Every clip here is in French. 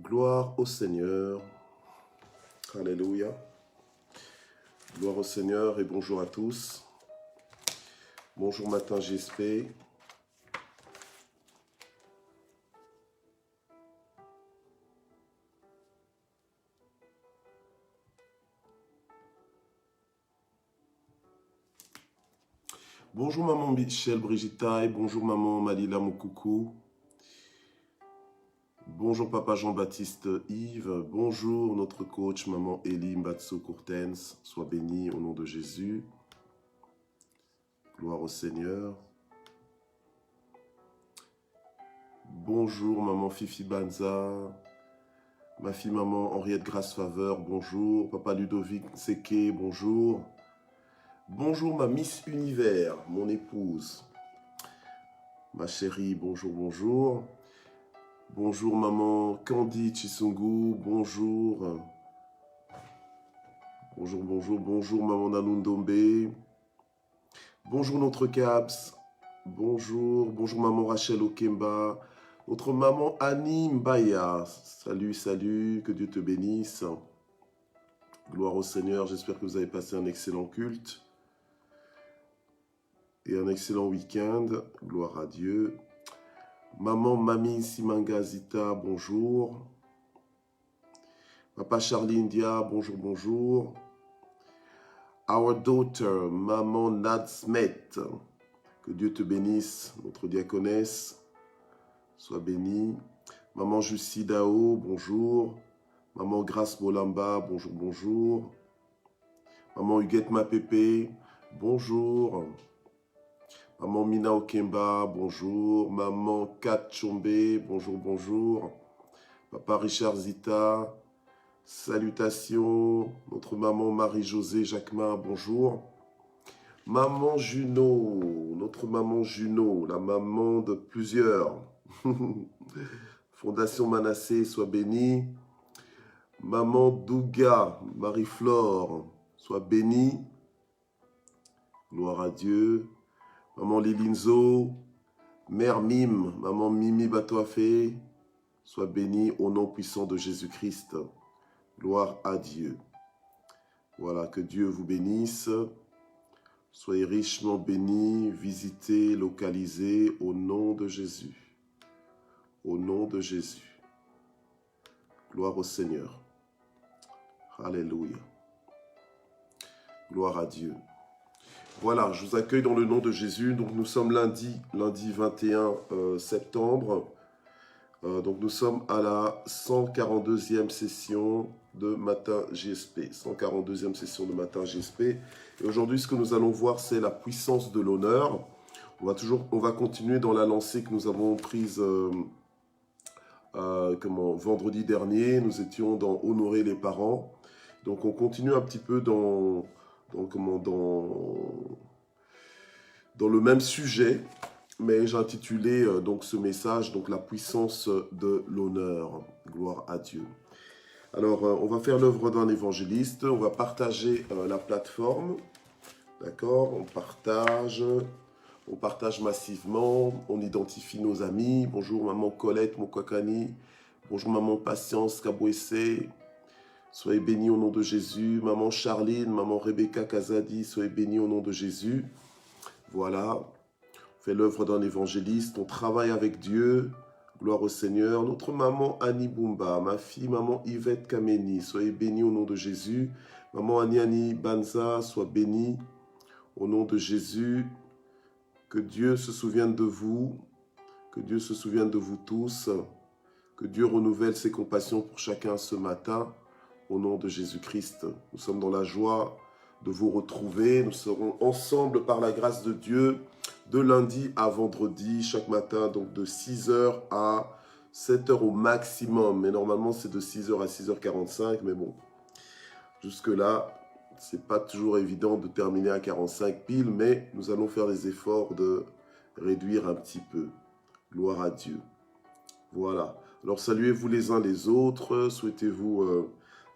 Gloire au Seigneur. Alléluia. Gloire au Seigneur et bonjour à tous. Bonjour matin GSP. Bonjour maman Michel Brigitte, bonjour maman Malila Moukoukou. Bonjour papa Jean-Baptiste Yves, bonjour notre coach maman Elie Mbatso Courtens, sois béni au nom de Jésus. Gloire au Seigneur. Bonjour maman Fifi Banza, ma fille maman Henriette Grace Faveur, bonjour. Papa Ludovic Seke, bonjour. Bonjour ma Miss Univers, mon épouse. Ma chérie, bonjour, bonjour. Bonjour maman Candy Chisungu, bonjour. Bonjour, bonjour, bonjour maman Nanundombe. Bonjour notre Caps. Bonjour, bonjour maman Rachel Okemba. Notre maman Annie Mbaya. Salut, salut, que Dieu te bénisse. Gloire au Seigneur, j'espère que vous avez passé un excellent culte. Et un excellent week-end. Gloire à Dieu. Maman Mami Simangazita, bonjour. Papa Charlie India, bonjour, bonjour. Our daughter, Maman Nadsmet, que Dieu te bénisse, notre diaconesse, sois bénie. Maman Jussi Dao, bonjour. Maman Grace Bolamba, bonjour, bonjour. Maman Huguette Mapépé, bonjour. Maman Mina Okemba, bonjour. Maman Kat Chombe, bonjour, bonjour. Papa Richard Zita, salutations. Notre maman Marie-Josée Jacquemin, bonjour. Maman Juno, notre maman Juno, la maman de plusieurs. Fondation Manassé, sois bénie. Maman Douga, Marie-Flore, sois bénie. Gloire à Dieu. Maman Lilinzo, Mère Mime, Maman Mimi Batoafé, sois bénie au nom puissant de Jésus-Christ. Gloire à Dieu. Voilà, que Dieu vous bénisse. Soyez richement bénis, visités, localisés au nom de Jésus. Au nom de Jésus. Gloire au Seigneur. Alléluia. Gloire à Dieu. Voilà, je vous accueille dans le nom de Jésus. Donc nous sommes lundi 21 septembre. Donc nous sommes à la 142e session de Matin GSP. 142e session de Matin GSP. Et aujourd'hui, ce que nous allons voir, c'est la puissance de l'honneur. On va continuer dans la lancée que nous avons prise vendredi dernier. Nous étions dans Honorer les parents. Donc on continue un petit peu dans le même sujet, mais j'ai intitulé donc ce message, donc la puissance de l'honneur. Gloire à Dieu. Alors, on va faire l'œuvre d'un évangéliste, on va partager la plateforme, d'accord? On partage massivement, on identifie nos amis. Bonjour maman Colette Mokwakani, bonjour maman Patience Kabouessé, soyez bénis au nom de Jésus. Maman Charline, maman Rebecca Kazadi, soyez bénis au nom de Jésus. Voilà, on fait l'œuvre d'un évangéliste, on travaille avec Dieu. Gloire au Seigneur. Notre maman Annie Bumba, ma fille maman Yvette Kameni, soyez bénis au nom de Jésus. Maman Annie Banza, sois bénie au nom de Jésus. Que Dieu se souvienne de vous, que Dieu se souvienne de vous tous, que Dieu renouvelle ses compassions pour chacun ce matin. Au nom de Jésus-Christ, nous sommes dans la joie de vous retrouver. Nous serons ensemble par la grâce de Dieu de lundi à vendredi, chaque matin, donc de 6h à 7h au maximum. Mais normalement, c'est de 6h à 6h45. Mais bon, jusque-là, c'est pas toujours évident de terminer à 45 piles, mais nous allons faire les efforts de réduire un petit peu. Gloire à Dieu. Voilà. Alors, saluez-vous les uns les autres. Souhaitez-vous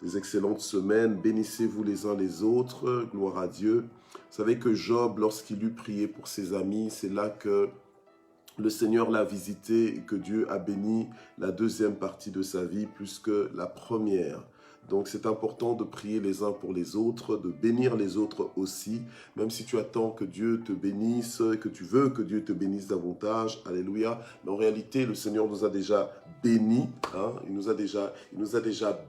des excellentes semaines, bénissez-vous les uns les autres, gloire à Dieu. Vous savez que Job, lorsqu'il eut prié pour ses amis, c'est là que le Seigneur l'a visité et que Dieu a béni la deuxième partie de sa vie plus que la première. Donc c'est important de prier les uns pour les autres, de bénir les autres aussi, même si tu attends que Dieu te bénisse, que tu veux que Dieu te bénisse davantage, alléluia. Mais en réalité, le Seigneur nous a déjà bénis, hein, il nous a déjà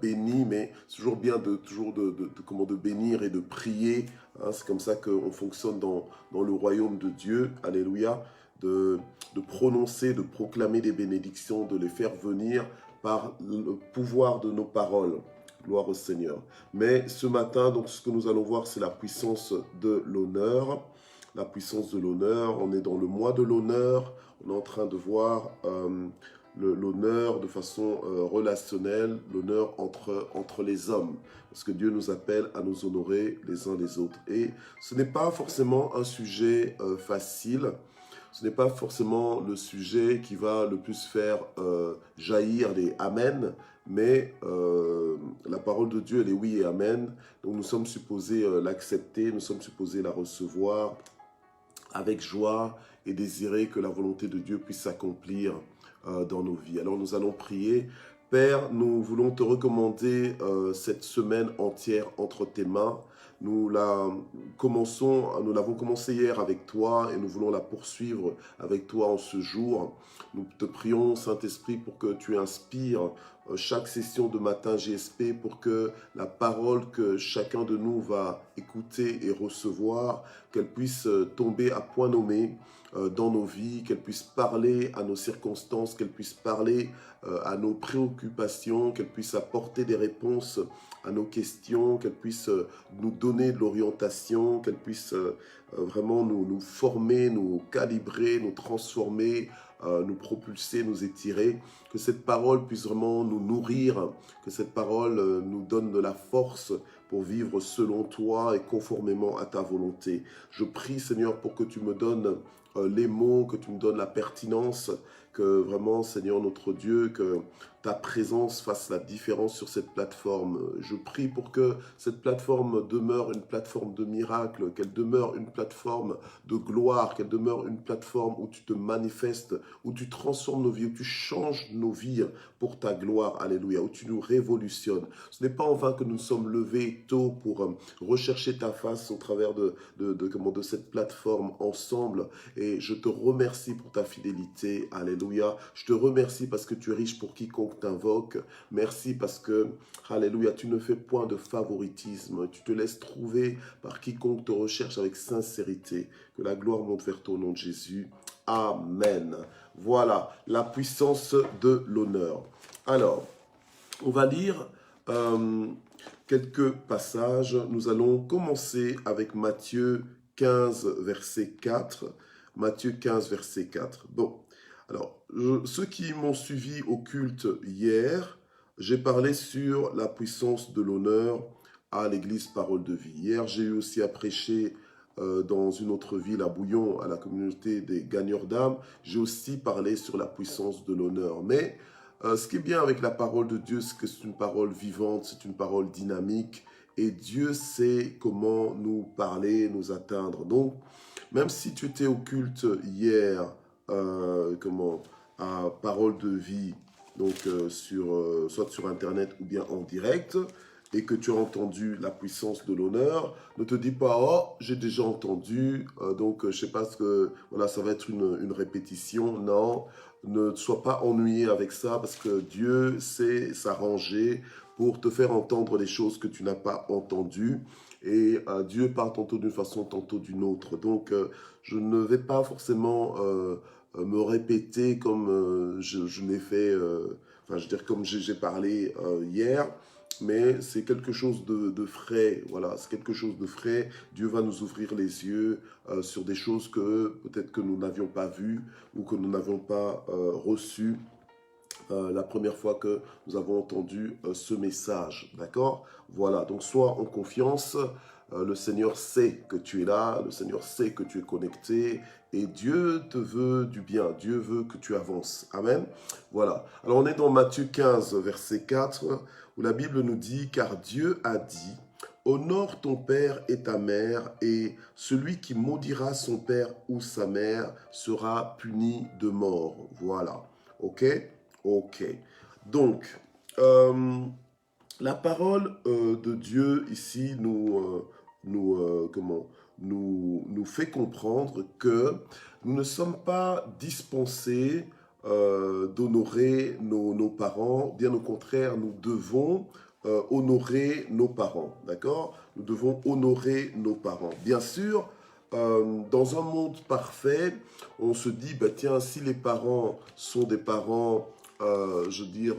bénis, mais c'est toujours bien de bénir et de prier, hein, c'est comme ça qu'on fonctionne dans le royaume de Dieu, alléluia, de prononcer, de proclamer des bénédictions, de les faire venir par le pouvoir de nos paroles. Gloire au Seigneur. Mais ce matin, donc, ce que nous allons voir, c'est la puissance de l'honneur. La puissance de l'honneur. On est dans le mois de l'honneur. On est en train de voir l'honneur de façon relationnelle, l'honneur entre les hommes. Parce que Dieu nous appelle à nous honorer les uns les autres. Et ce n'est pas forcément un sujet facile. Ce n'est pas forcément le sujet qui va le plus faire jaillir les Amen, mais la parole de Dieu, elle est oui et Amen. Donc nous sommes supposés l'accepter, nous sommes supposés la recevoir avec joie et désirer que la volonté de Dieu puisse s'accomplir dans nos vies. Alors nous allons prier. Père, nous voulons te recommander cette semaine entière entre tes mains. Nous l'avons commencé hier avec toi et nous voulons la poursuivre avec toi en ce jour. Nous te prions, Saint-Esprit, pour que tu inspires chaque session de matin GSP, pour que la parole que chacun de nous va écouter et recevoir, qu'elle puisse tomber à point nommé dans nos vies, qu'elle puisse parler à nos circonstances, qu'elle puisse parler à nos préoccupations, qu'elle puisse apporter des réponses à nos questions, qu'elle puisse nous donner de l'orientation, qu'elle puisse vraiment nous former, nous calibrer, nous transformer, nous propulser, nous étirer, que cette parole puisse vraiment nous nourrir, que cette parole nous donne de la force pour vivre selon toi et conformément à ta volonté. Je prie, Seigneur, pour que tu me donnes les mots, que tu me donnes la pertinence, que vraiment, Seigneur notre Dieu, que ta présence fasse la différence sur cette plateforme. Je prie pour que cette plateforme demeure une plateforme de miracle, qu'elle demeure une plateforme de gloire, qu'elle demeure une plateforme où tu te manifestes, où tu transformes nos vies, où tu changes nos vies pour ta gloire, alléluia, où tu nous révolutionnes. Ce n'est pas en vain que nous sommes levés tôt pour rechercher ta face au travers de cette plateforme ensemble. Et je te remercie pour ta fidélité, alléluia. Je te remercie parce que tu es riche pour quiconque t'invoque. Merci parce que, alléluia, tu ne fais point de favoritisme. Tu te laisses trouver par quiconque te recherche avec sincérité. Que la gloire monte vers toi au nom de Jésus. Amen. Voilà, la puissance de l'honneur. Alors, on va lire quelques passages. Nous allons commencer avec Matthieu 15, verset 4. Matthieu 15, verset 4. Bon, alors, ceux qui m'ont suivi au culte hier, j'ai parlé sur la puissance de l'honneur à l'église Parole de Vie. Hier, j'ai eu aussi à prêcher dans une autre ville, à Bouillon, à la communauté des gagneurs d'âme. J'ai aussi parlé sur la puissance de l'honneur. Mais ce qui est bien avec la parole de Dieu, c'est que c'est une parole vivante, c'est une parole dynamique. Et Dieu sait comment nous parler, nous atteindre. Donc, même si tu étais au culte hier, à Parole de Vie, donc soit sur Internet ou bien en direct, et que tu as entendu la puissance de l'honneur, ne te dis pas « Oh, j'ai déjà entendu, donc je sais pas ce que... Voilà, ça va être une répétition. » Non, ne sois pas ennuyé avec ça, parce que Dieu sait s'arranger pour te faire entendre les choses que tu n'as pas entendues. Et Dieu parle tantôt d'une façon, tantôt d'une autre. Donc, je ne vais pas forcément me répéter comme je l'ai fait, comme j'ai parlé hier, mais c'est quelque chose de frais. Voilà, c'est quelque chose de frais. Dieu va nous ouvrir les yeux sur des choses que peut-être que nous n'avions pas vues ou que nous n'avions pas reçues. La première fois que nous avons entendu ce message, d'accord? Voilà, donc sois en confiance, le Seigneur sait que tu es là, le Seigneur sait que tu es connecté, et Dieu te veut du bien, Dieu veut que tu avances, amen? Voilà, alors on est dans Matthieu 15, verset 4, où la Bible nous dit « Car Dieu a dit, honore ton père et ta mère, et celui qui maudira son père ou sa mère sera puni de mort. Voilà. Ok? Ok. Donc, la parole de Dieu ici nous fait comprendre que nous ne sommes pas dispensés d'honorer nos parents. Bien au contraire, nous devons honorer nos parents. D'accord? Nous devons honorer nos parents. Bien sûr, dans un monde parfait, on se dit, bah, tiens, si les parents sont des parents, je veux dire,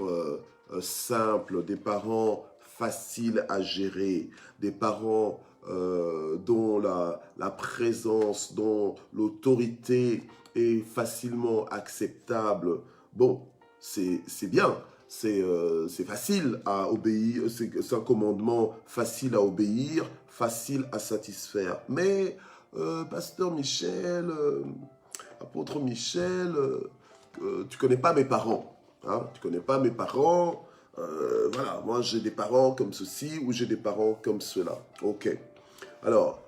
simples, des parents faciles à gérer, des parents dont la présence, dont l'autorité est facilement acceptable, bon, c'est bien, c'est facile à obéir, c'est un commandement facile à obéir, facile à satisfaire. Mais, pasteur Michel, apôtre Michel, tu connais pas mes parents. Hein, tu connais pas mes parents. Voilà, moi j'ai des parents comme ceci ou j'ai des parents comme cela. Ok. Alors,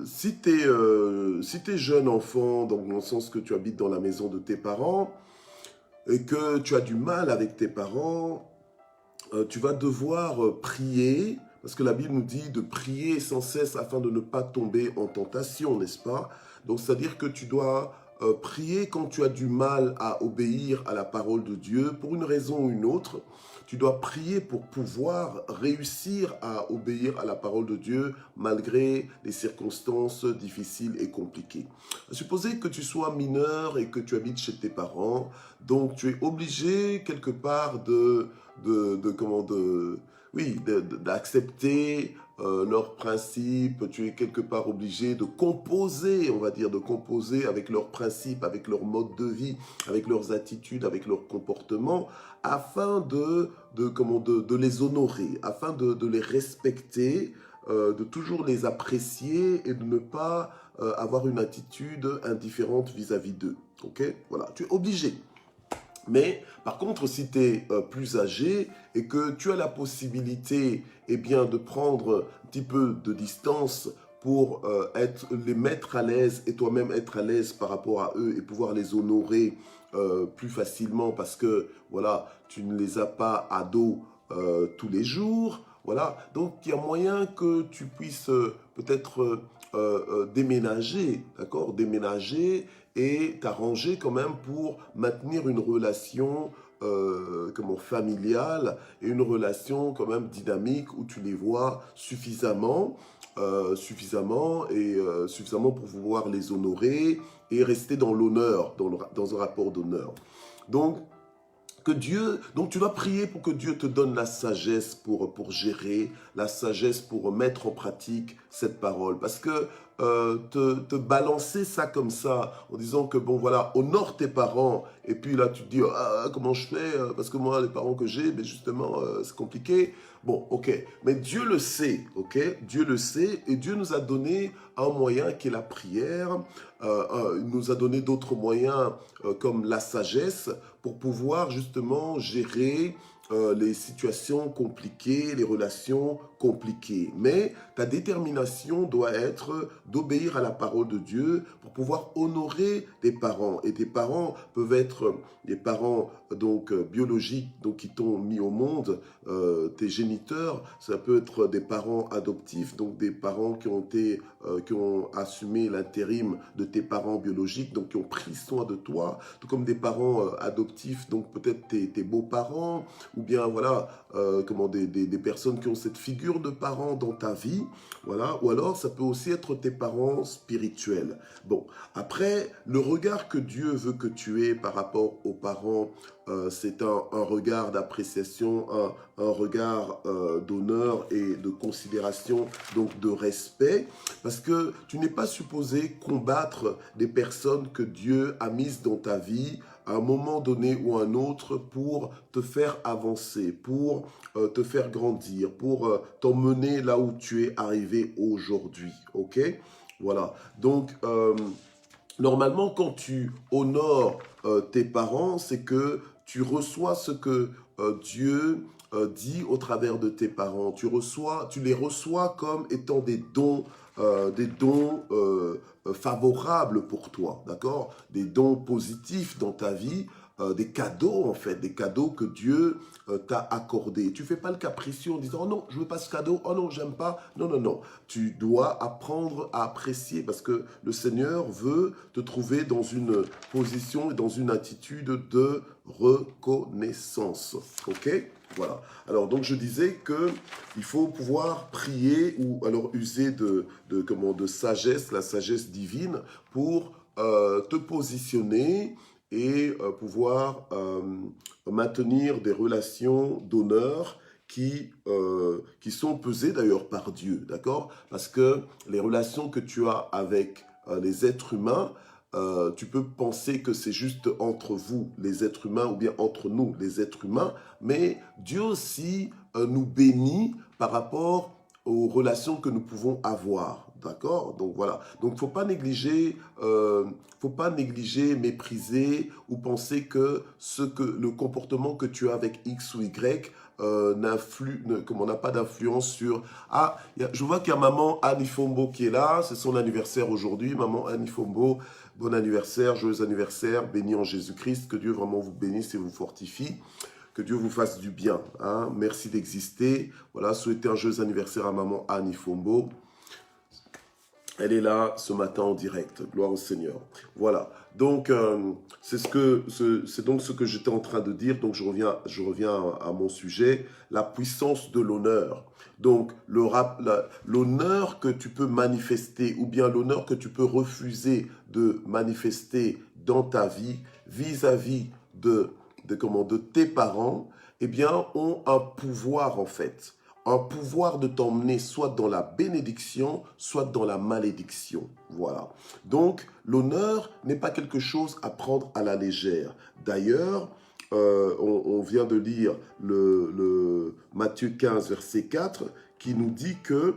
si tu es jeune enfant, donc dans le sens que tu habites dans la maison de tes parents et que tu as du mal avec tes parents, tu vas devoir prier, parce que la Bible nous dit de prier sans cesse afin de ne pas tomber en tentation, n'est-ce pas? Donc, c'est-à-dire que tu dois prier quand tu as du mal à obéir à la parole de Dieu, pour une raison ou une autre. Tu dois prier pour pouvoir réussir à obéir à la parole de Dieu malgré les circonstances difficiles et compliquées. Supposez que tu sois mineur et que tu habites chez tes parents, donc tu es obligé quelque part d'accepter leurs principes. Tu es quelque part obligé de composer, on va dire, de composer avec leurs principes, avec leur mode de vie, avec leurs attitudes, avec leurs comportements, afin de les honorer, afin de les respecter, de toujours les apprécier et de ne pas avoir une attitude indifférente vis-à-vis d'eux. Ok? Voilà, tu es obligé. Mais par contre, si tu es plus âgé et que tu as la possibilité de prendre un petit peu de distance pour les mettre à l'aise et toi-même être à l'aise par rapport à eux et pouvoir les honorer plus facilement parce que voilà, tu ne les as pas à dos tous les jours. Voilà, donc il y a moyen que tu puisses peut-être déménager, d'accord, déménager et t'arranger quand même pour maintenir une relation familiale et une relation quand même dynamique où tu les vois suffisamment suffisamment pour pouvoir les honorer et rester dans l'honneur, dans un rapport d'honneur. Donc tu dois prier pour que Dieu te donne la sagesse pour gérer, la sagesse pour mettre en pratique cette parole. Parce que te balancer ça comme ça, en disant que bon voilà, honore tes parents, et puis là tu te dis, ah, comment je fais, parce que moi les parents que j'ai, ben justement c'est compliqué. Bon, ok, mais Dieu le sait, ok, Dieu le sait, et Dieu nous a donné un moyen qui est la prière, il nous a donné d'autres moyens comme la sagesse, pour pouvoir justement gérer les situations compliquées, les relations compliquées. Mais ta détermination doit être d'obéir à la parole de Dieu pour pouvoir honorer tes parents. Et tes parents peuvent être des parents donc biologiques, donc qui t'ont mis au monde, tes géniteurs. Ça peut être des parents adoptifs, donc des parents qui ont assumé l'intérim de tes parents biologiques, donc qui ont pris soin de toi, tout comme des parents adoptifs, donc peut-être tes beaux-parents, ou bien voilà, des personnes qui ont cette figure de parents dans ta vie, voilà, ou alors ça peut aussi être tes parents spirituels. Bon, après, le regard que Dieu veut que tu aies par rapport aux parents, c'est un regard d'appréciation, un regard d'honneur et de considération, donc de respect, parce que tu n'es pas supposé combattre des personnes que Dieu a mises dans ta vie à un moment donné ou à un autre pour te faire avancer, pour te faire grandir, pour t'emmener là où tu es arrivé aujourd'hui, ok? Voilà, donc normalement quand tu honores tes parents, c'est que tu reçois ce que Dieu dit au travers de tes parents. Tu les reçois comme étant des dons favorables pour toi, d'accord? Des dons positifs dans ta vie, des cadeaux en fait, des cadeaux que Dieu t'a accordés. Tu ne fais pas le capricieux en disant « Oh non, je ne veux pas ce cadeau, oh non, j'aime pas ». Non, non, non. Tu dois apprendre à apprécier parce que le Seigneur veut te trouver dans une position et dans une attitude de reconnaissance. Ok? Voilà. Alors, donc, je disais qu'il faut pouvoir prier ou alors user de sagesse, la sagesse divine, pour te positionner et pouvoir maintenir des relations d'honneur qui sont pesées d'ailleurs par Dieu, d'accord? Parce que les relations que tu as avec les êtres humains, tu peux penser que c'est juste entre vous, les êtres humains, ou bien entre nous, les êtres humains, mais Dieu aussi nous bénit par rapport aux relations que nous pouvons avoir, d'accord? Donc voilà, donc faut pas négliger, mépriser ou penser que le comportement que tu as avec X ou Y n'a pas d'influence sur... Ah, je vois qu'il y a maman Annie Fombo qui est là, c'est son anniversaire aujourd'hui, maman Annie Fombo, bon anniversaire, joyeux anniversaire, béni en Jésus-Christ, que Dieu vraiment vous bénisse et vous fortifie. Que Dieu vous fasse du bien. Hein? Merci d'exister. Voilà, souhaitez un joyeux anniversaire à maman Annie Fombo. Elle est là ce matin en direct. Gloire au Seigneur. Voilà. Donc, c'est donc ce que j'étais en train de dire. Donc, je reviens à mon sujet. La puissance de l'honneur. Donc, l'honneur que tu peux manifester ou bien l'honneur que tu peux refuser de manifester dans ta vie vis-à-vis de tes parents, eh bien, ont un pouvoir en fait. Un pouvoir de t'emmener soit dans la bénédiction, soit dans la malédiction. Voilà. Donc, l'honneur n'est pas quelque chose à prendre à la légère. D'ailleurs, on vient de lire le Matthieu 15, verset 4, qui nous dit que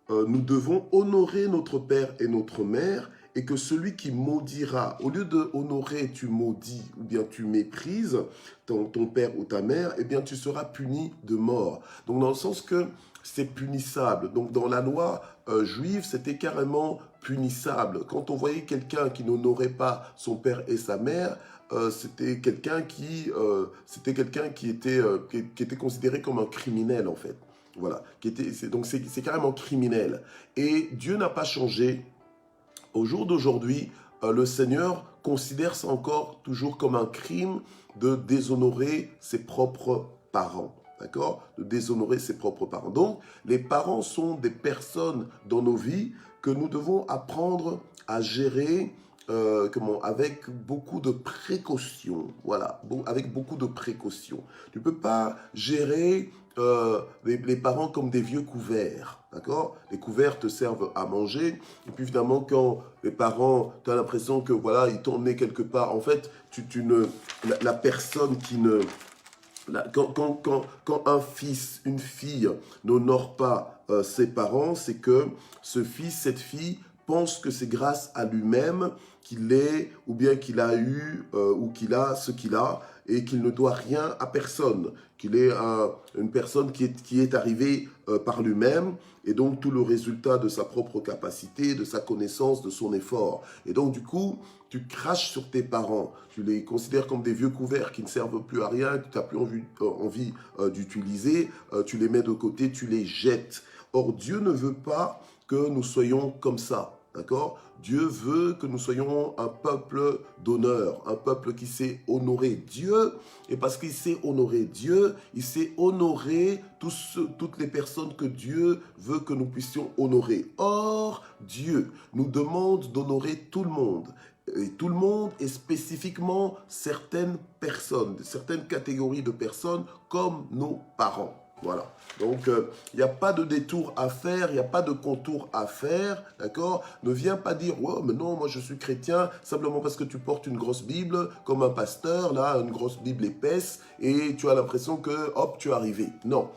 nous devons honorer notre père et notre mère, et que celui qui maudira, au lieu de honorer, tu maudis ou bien tu méprises ton père ou ta mère, eh bien tu seras puni de mort. Donc dans le sens que c'est punissable. Donc dans la loi juive, c'était carrément punissable. Quand on voyait quelqu'un qui n'honorait pas son père et sa mère, c'était quelqu'un qui était considéré comme un criminel en fait. Voilà. Donc c'est carrément criminel. Et Dieu n'a pas changé. Au jour d'aujourd'hui, le Seigneur considère ça encore toujours comme un crime de déshonorer ses propres parents. D'accord? De déshonorer ses propres parents. Donc, les parents sont des personnes dans nos vies que nous devons apprendre à gérer avec beaucoup de précautions. Voilà, avec beaucoup de précautions. Tu ne peux pas gérer les parents comme des vieux couverts. D'accord? Les couverts te servent à manger. Et puis évidemment, quand les parents, tu as l'impression que voilà, ils t'ont emmené quelque part. En fait, la personne qui ne... Quand un fils, une fille n'honore pas ses parents, c'est que ce fils, cette fille pense que c'est grâce à lui-même qu'il est, ou bien qu'il a eu, ou qu'il a ce qu'il a, et qu'il ne doit rien à personne, qu'il est une personne qui est arrivée par lui-même, et donc tout le résultat de sa propre capacité, de sa connaissance, de son effort. Et donc du coup, tu craches sur tes parents, tu les considères comme des vieux couverts qui ne servent plus à rien, que tu n'as plus envie d'utiliser, tu les mets de côté, tu les jettes. Or, Dieu ne veut pas que nous soyons comme ça. D'accord? Dieu veut que nous soyons un peuple d'honneur, un peuple qui sait honorer Dieu. Et parce qu'il sait honorer Dieu, il sait honorer toutes les personnes que Dieu veut que nous puissions honorer. Or, Dieu nous demande d'honorer tout le monde. Et tout le monde est spécifiquement certaines personnes, certaines catégories de personnes comme nos parents. Voilà. Donc, il n'y a pas de détour à faire, il n'y a pas de contour à faire, d'accord? Ne viens pas dire, oh, mais non, moi je suis chrétien, simplement parce que tu portes une grosse Bible, comme un pasteur, là, une grosse Bible épaisse, et tu as l'impression que, hop, tu es arrivé. Non.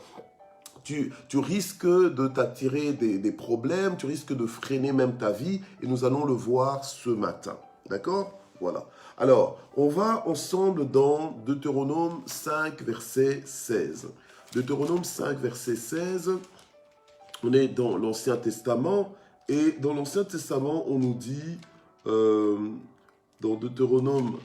Tu risques de t'attirer des problèmes, tu risques de freiner même ta vie, et nous allons le voir ce matin, d'accord? Voilà. Alors, on va ensemble dans Deutéronome 5, verset 16. Deutéronome 5, verset 16. On est dans l'Ancien Testament. Et dans l'Ancien Testament, on nous dit, dans Deutéronome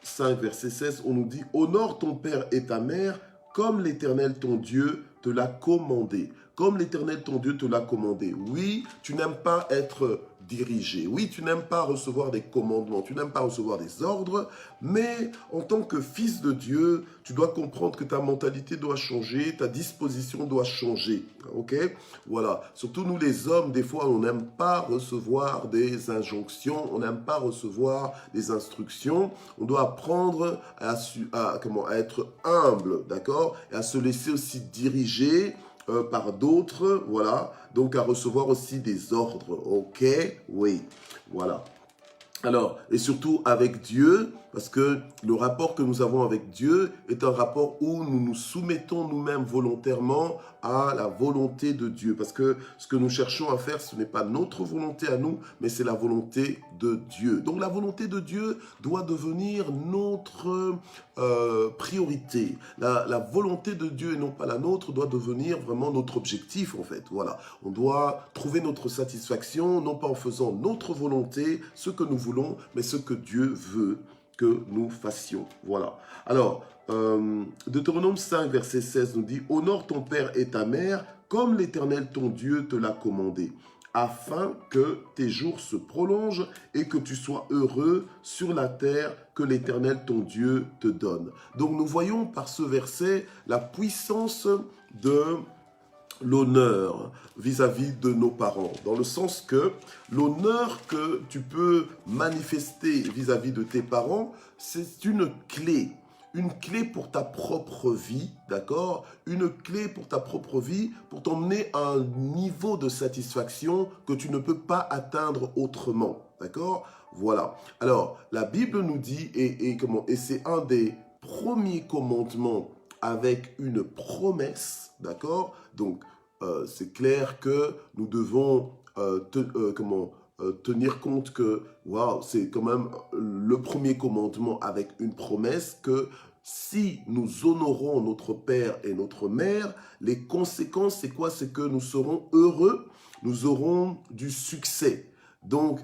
5, verset 16, on nous dit « Honore ton père et ta mère comme l'Éternel ton Dieu te l'a commandé. » Comme l'Éternel ton Dieu te l'a commandé. Oui, tu n'aimes pas être dirigé. Oui, tu n'aimes pas recevoir des commandements. Tu n'aimes pas recevoir des ordres. Mais en tant que fils de Dieu, tu dois comprendre que ta mentalité doit changer, ta disposition doit changer. Ok? Voilà. Surtout nous les hommes, des fois, on n'aime pas recevoir des injonctions. On n'aime pas recevoir des instructions. On doit apprendre à être humble, d'accord? Et à se laisser aussi diriger par d'autres, voilà, donc à recevoir aussi des ordres, ok, oui, voilà. Alors, et surtout avec Dieu, parce que le rapport que nous avons avec Dieu est un rapport où nous nous soumettons nous-mêmes volontairement à la volonté de Dieu. Parce que ce que nous cherchons à faire, ce n'est pas notre volonté à nous, mais c'est la volonté de Dieu. Donc la volonté de Dieu doit devenir notre priorité. La volonté de Dieu et non pas la nôtre doit devenir vraiment notre objectif en fait. Voilà, on doit trouver notre satisfaction, non pas en faisant notre volonté, ce que nous voulons, mais ce que Dieu veut que nous fassions. Voilà. Alors, Deutéronome 5, verset 16 nous dit « Honore ton père et ta mère comme l'Éternel ton Dieu te l'a commandé, afin que tes jours se prolongent et que tu sois heureux sur la terre que l'Éternel ton Dieu te donne. » Donc nous voyons par ce verset la puissance de l'honneur vis-à-vis de nos parents, dans le sens que l'honneur que tu peux manifester vis-à-vis de tes parents, c'est une clé pour ta propre vie, d'accord? Une clé pour ta propre vie, pour t'emmener à un niveau de satisfaction que tu ne peux pas atteindre autrement, d'accord? Voilà. Alors, la Bible nous dit, et c'est un des premiers commandements avec une promesse, d'accord? Donc, c'est clair que nous devons tenir compte que c'est quand même le premier commandement avec une promesse que si nous honorons notre père et notre mère, les conséquences, c'est quoi? C'est que nous serons heureux, nous aurons du succès. Donc,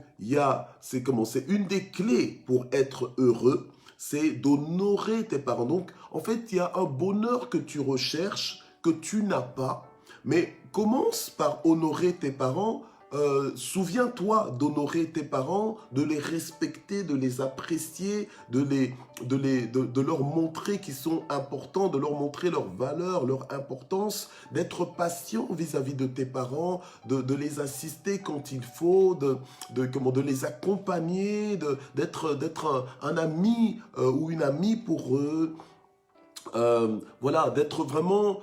c'est une des clés pour être heureux, c'est d'honorer tes parents. Donc, en fait, il y a un bonheur que tu recherches, que tu n'as pas. Mais commence par honorer tes parents. Souviens-toi d'honorer tes parents, de les respecter, de les apprécier, de leur montrer qu'ils sont importants, de leur montrer leur valeur, leur importance, d'être patient vis-à-vis de tes parents, de les assister quand il faut, de les accompagner, d'être un ami ou une amie pour eux. Voilà, d'être vraiment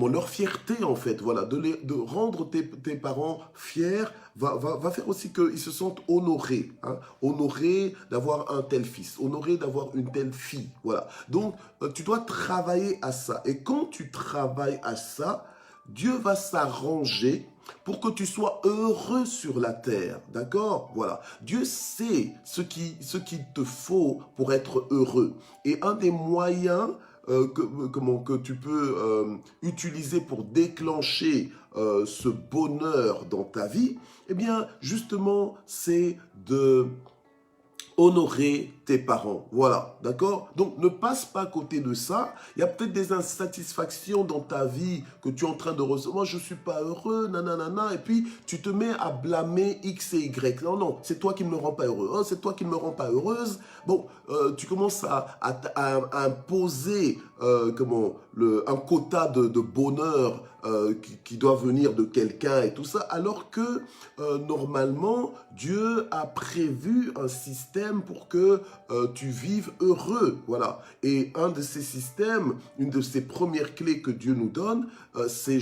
leur fierté en fait, voilà, de rendre tes parents fiers va faire aussi qu'ils se sentent honorés, hein, honorés d'avoir un tel fils, honorés d'avoir une telle fille, voilà. Donc tu dois travailler à ça, et quand tu travailles à ça, Dieu va s'arranger pour que tu sois heureux sur la terre, d'accord? Voilà, Dieu sait ce qu'il te faut pour être heureux, et un des moyens que tu peux utiliser pour déclencher ce bonheur dans ta vie, eh bien, justement, c'est de honorer tes parents. Voilà, d'accord? Donc, ne passe pas à côté de ça. Il y a peut-être des insatisfactions dans ta vie que tu es en train de recevoir. Moi, je ne suis pas heureux, nanana. Et puis, tu te mets à blâmer X et Y. Non, non, c'est toi qui ne me rends pas heureux. Oh, c'est toi qui ne me rends pas heureuse. Bon, tu commences à imposer un quota de bonheur qui doit venir de quelqu'un et tout ça, alors que normalement, Dieu a prévu un système pour que tu vives heureux. Voilà. Et un de ces systèmes, une de ces premières clés que Dieu nous donne, c'est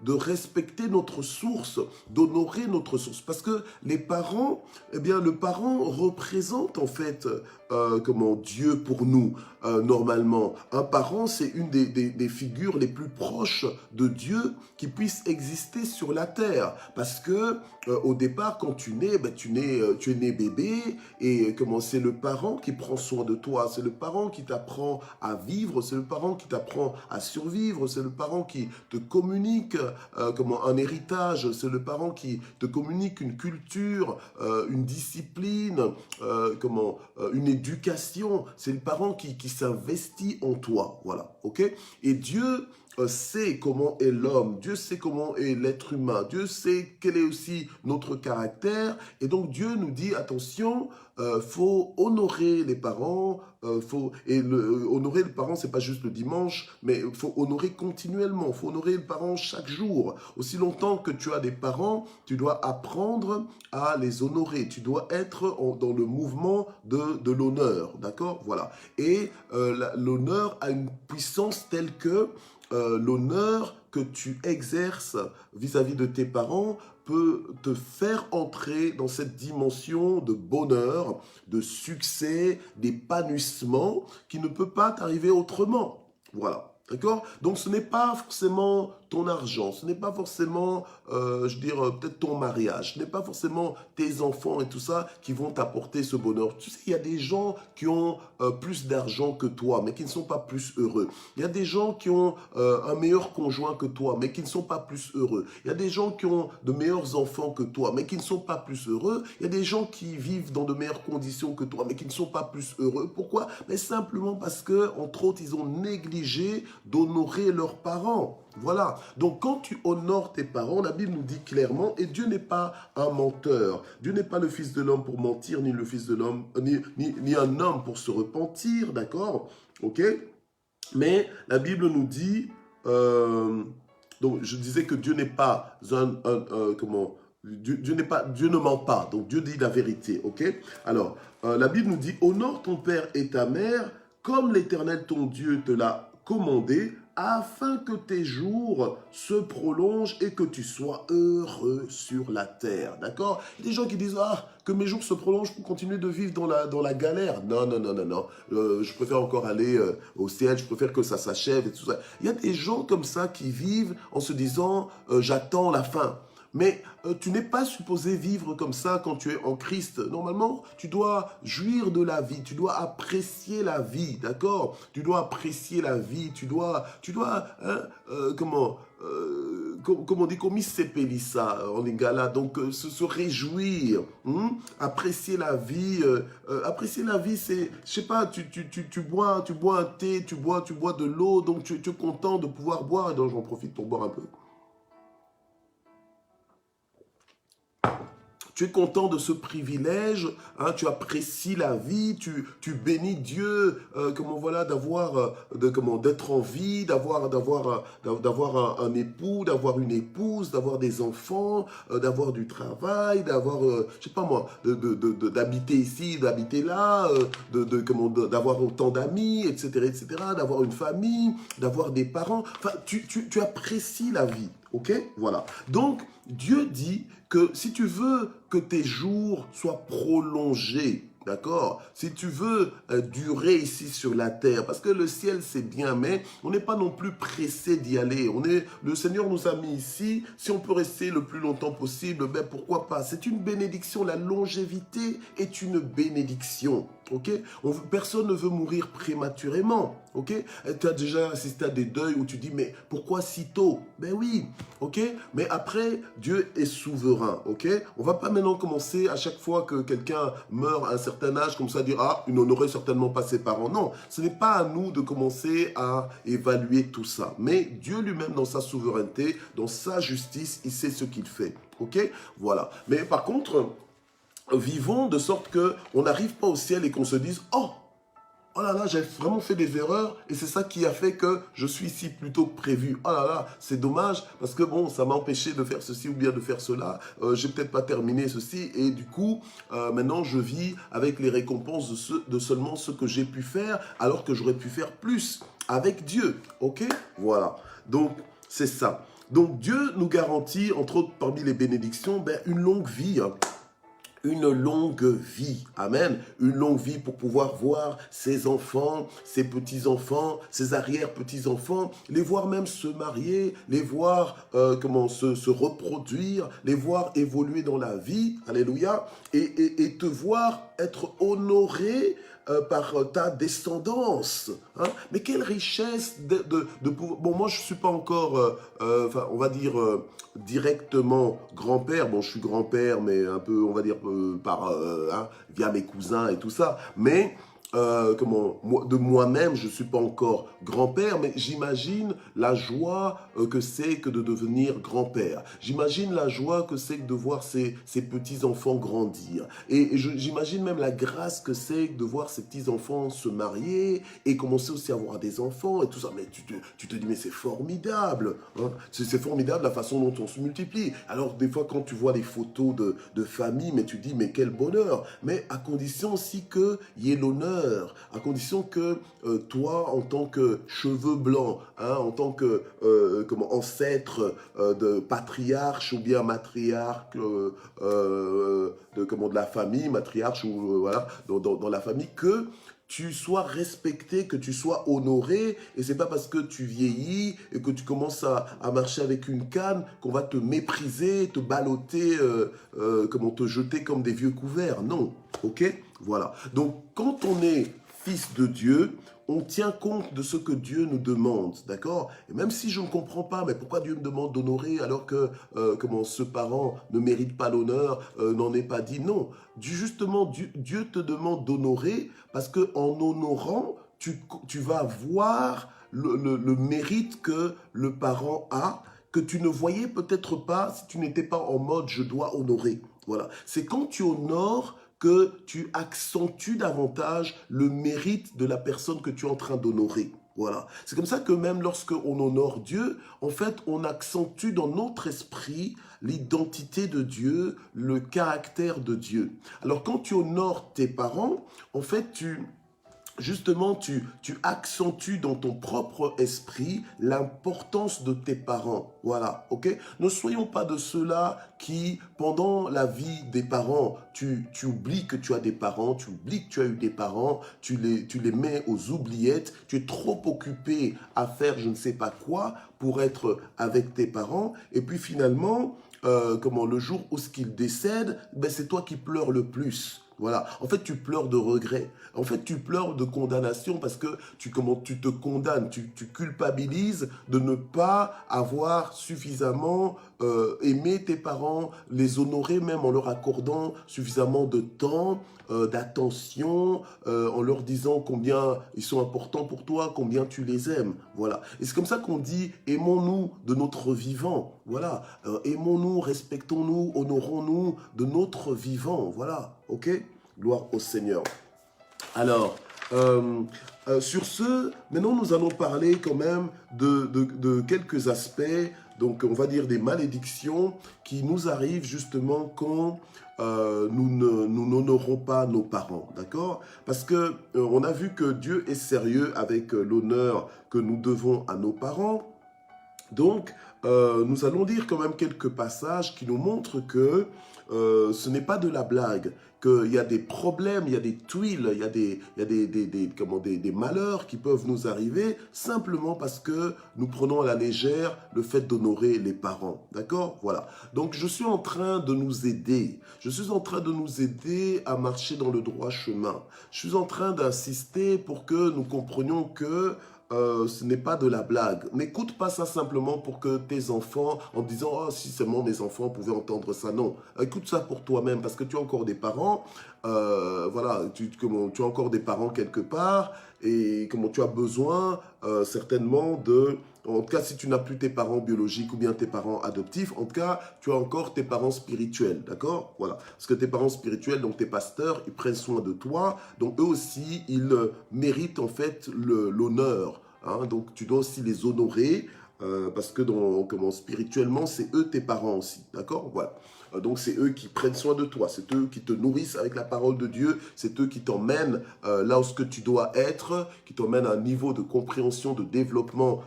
de respecter notre source, d'honorer notre source. Parce que les parents, eh bien, le parent représente en fait comment Dieu pour nous, normalement. Un parent, c'est une des figures les plus proches de Dieu qui puisse exister sur la terre. Parce que au départ, quand tu nais, ben, tu es né bébé, et comment c'est le parent qui prend soin de toi, c'est le parent qui t'apprend à vivre, c'est le parent qui t'apprend à survivre, c'est le parent qui te communique comment un héritage, c'est le parent qui te communique une culture, une discipline, une éducation, c'est le parent qui s'investit en toi, voilà, ok? Et Dieu sait comment est l'homme, Dieu sait comment est l'être humain, Dieu sait quel est aussi notre caractère, et donc Dieu nous dit, attention, faut honorer les parents, honorer les parents, c'est pas juste le dimanche, mais il faut honorer continuellement, il faut honorer les parents chaque jour. Aussi longtemps que tu as des parents, tu dois apprendre à les honorer, tu dois être dans le mouvement de l'honneur, d'accord? Voilà. Et l'honneur a une puissance telle que l'honneur que tu exerces vis-à-vis de tes parents peut te faire entrer dans cette dimension de bonheur, de succès, d'épanouissement qui ne peut pas t'arriver autrement. Voilà. D'accord? Donc ce n'est pas forcément ton argent, ce n'est pas forcément, peut-être ton mariage, ce n'est pas forcément tes enfants et tout ça qui vont t'apporter ce bonheur. Tu sais, il y a des gens qui ont plus d'argent que toi, mais qui ne sont pas plus heureux. Il y a des gens qui ont un meilleur conjoint que toi, mais qui ne sont pas plus heureux. Il y a des gens qui ont de meilleurs enfants que toi, mais qui ne sont pas plus heureux. Il y a des gens qui vivent dans de meilleures conditions que toi, mais qui ne sont pas plus heureux. Pourquoi? Mais simplement parce que, entre autres, ils ont négligé d'honorer leurs parents. Voilà. Donc, quand tu honores tes parents, la Bible nous dit clairement, et Dieu n'est pas un menteur. Dieu n'est pas le Fils de l'homme pour mentir, ni le Fils de l'homme, ni un homme pour se repentir, d'accord? Ok? Mais la Bible nous dit, donc je disais que Dieu n'est pas Dieu ne ment pas, donc Dieu dit la vérité, ok? Alors, la Bible nous dit, honore ton père et ta mère, comme l'Éternel ton Dieu te l'a commandé, afin que tes jours se prolongent et que tu sois heureux sur la terre. D'accord? Il y a des gens qui disent, que mes jours se prolongent pour continuer de vivre dans la galère. Non, non, non, non, non. Je préfère encore aller au ciel, je préfère que ça s'achève et tout ça. Il y a des gens comme ça qui vivent en se disant, j'attends la fin. Mais tu n'es pas supposé vivre comme ça quand tu es en Christ. Normalement, tu dois jouir de la vie, tu dois apprécier la vie, d'accord? Tu dois apprécier la vie, tu dois comment on dit, comme ça en lingala, donc se réjouir, apprécier la vie. Apprécier la vie, c'est, je sais pas, tu bois un thé, tu bois de l'eau, donc tu es content de pouvoir boire, et donc j'en profite pour boire un peu. Tu es content de ce privilège, hein, tu apprécies la vie, tu bénis Dieu, d'être en vie, d'avoir un époux, d'avoir une épouse, d'avoir des enfants, d'avoir du travail, d'avoir, je sais pas moi, d'habiter ici, d'habiter là, d'avoir autant d'amis, etc., d'avoir une famille, d'avoir des parents. Enfin, tu apprécies la vie. Ok? Voilà. Donc, Dieu dit que si tu veux que tes jours soient prolongés, d'accord? Si tu veux durer ici sur la terre, parce que le ciel c'est bien, mais on n'est pas non plus pressé d'y aller. Le Seigneur nous a mis ici, si on peut rester le plus longtemps possible, ben pourquoi pas? C'est une bénédiction, la longévité est une bénédiction. Ok? Personne ne veut mourir prématurément. Ok? Tu as déjà assisté à des deuils où tu dis, mais pourquoi si tôt? Ben oui, ok? Mais après, Dieu est souverain, ok? On va pas maintenant commencer à chaque fois que quelqu'un meurt à un certain âge, comme ça dire, il n'honorait certainement pas ses parents. Non, ce n'est pas à nous de commencer à évaluer tout ça. Mais Dieu lui-même, dans sa souveraineté, dans sa justice, il sait ce qu'il fait, ok? Voilà. Mais par contre, vivons de sorte qu'on n'arrive pas au ciel et qu'on se dise « Oh là là, j'ai vraiment fait des erreurs et c'est ça qui a fait que je suis ici plus tôt que prévu. Oh là là, c'est dommage parce que bon, ça m'a empêché de faire ceci ou bien de faire cela. J'ai peut-être pas terminé ceci et du coup, maintenant je vis avec les récompenses de seulement ce que j'ai pu faire alors que j'aurais pu faire plus avec Dieu. Ok? Voilà. Donc, c'est ça. Donc, Dieu nous garantit, entre autres parmi les bénédictions, une longue vie. une longue vie. Amen. Une longue vie pour pouvoir voir ses enfants, ses petits-enfants, ses arrière-petits-enfants, les voir même se marier, les voir se reproduire, les voir évoluer dans la vie. Alléluia. Et te voir être honoré par ta descendance. Hein? Mais quelle richesse de pouvoir... Bon, moi, je ne suis pas encore, enfin, on va dire, directement grand-père. Bon, je suis grand-père, mais un peu, on va dire, via mes cousins et tout ça. Mais... de moi-même, je ne suis pas encore grand-père, mais j'imagine la joie que c'est que de devenir grand-père. J'imagine la joie que c'est que de voir ses petits-enfants grandir. Et j'imagine même la grâce que c'est de voir ces petits-enfants se marier et commencer aussi à avoir des enfants et tout ça. Mais tu te dis, mais c'est formidable. Hein? C'est formidable la façon dont on se multiplie. Alors, des fois, quand tu vois les photos de famille, mais tu te dis, mais quel bonheur. Mais à condition aussi qu'il y ait l'honneur, à condition que toi, en tant que cheveux blancs, hein, en tant que ancêtre de patriarche ou bien matriarche de la famille, matriarche ou voilà, dans la famille, que tu sois respecté, que tu sois honoré, et c'est pas parce que tu vieillis et que tu commences à marcher avec une canne qu'on va te mépriser, te balloter, te jeter comme des vieux couverts. Non, ok? Voilà. Donc, quand on est fils de Dieu, on tient compte de ce que Dieu nous demande, d'accord? Et même si je ne comprends pas, mais pourquoi Dieu me demande d'honorer alors que ce parent ne mérite pas l'honneur, n'en est pas dit? Non, justement, Dieu te demande d'honorer parce qu'en honorant, tu vas voir le mérite que le parent a, que tu ne voyais peut-être pas si tu n'étais pas en mode « je dois honorer ». Voilà. C'est quand tu honores que tu accentues davantage le mérite de la personne que tu es en train d'honorer. Voilà. C'est comme ça que même lorsque on honore Dieu, en fait, on accentue dans notre esprit l'identité de Dieu, le caractère de Dieu. Alors, quand tu honores tes parents, en fait, justement, tu accentues dans ton propre esprit l'importance de tes parents. Voilà, ok? Ne soyons pas de ceux-là qui, pendant la vie des parents, tu oublies que tu as des parents, tu oublies que tu as eu des parents, tu les mets aux oubliettes, tu es trop occupé à faire je ne sais pas quoi pour être avec tes parents, et puis finalement, le jour où ils décèdent, ben c'est toi qui pleures le plus. Voilà. En fait, tu pleures de regret. En fait, tu pleures de condamnation parce que tu te condamnes, tu culpabilises de ne pas avoir suffisamment aimé tes parents, les honorer même en leur accordant suffisamment de temps, d'attention, en leur disant combien ils sont importants pour toi, combien tu les aimes. Voilà. Et c'est comme ça qu'on dit aimons-nous de notre vivant. Voilà. Aimons-nous, respectons-nous, honorons-nous de notre vivant. Voilà. Ok? Gloire au Seigneur. Alors, sur ce, maintenant nous allons parler quand même de quelques aspects, donc on va dire des malédictions qui nous arrivent justement quand nous n'honorons pas nos parents, d'accord? Parce que on a vu que Dieu est sérieux avec l'honneur que nous devons à nos parents. Donc, nous allons lire quand même quelques passages qui nous montrent que ce n'est pas de la blague, qu'il y a des problèmes, il y a des tuiles, il y a des malheurs qui peuvent nous arriver simplement parce que nous prenons à la légère le fait d'honorer les parents. D'accord? Voilà. Donc, je suis en train de nous aider. Je suis en train de nous aider à marcher dans le droit chemin. Je suis en train d'insister pour que nous comprenions que ce n'est pas de la blague. N'écoute pas ça simplement pour que tes enfants, en disant « Oh, si seulement mes enfants pouvaient entendre ça ». Non, écoute ça pour toi-même parce que tu as encore des parents, voilà, tu as encore des parents quelque part et comment tu as besoin certainement de... En tout cas, si tu n'as plus tes parents biologiques ou bien tes parents adoptifs, en tout cas, tu as encore tes parents spirituels, d'accord? Voilà. Parce que tes parents spirituels, donc tes pasteurs, ils prennent soin de toi. Donc, eux aussi, ils méritent en fait l'honneur. Hein? Donc, tu dois aussi les honorer parce que spirituellement, c'est eux tes parents aussi, d'accord? Voilà. Donc, c'est eux qui prennent soin de toi, c'est eux qui te nourrissent avec la parole de Dieu, c'est eux qui t'emmènent là où ce que tu dois être, qui t'emmènent à un niveau de compréhension, de développement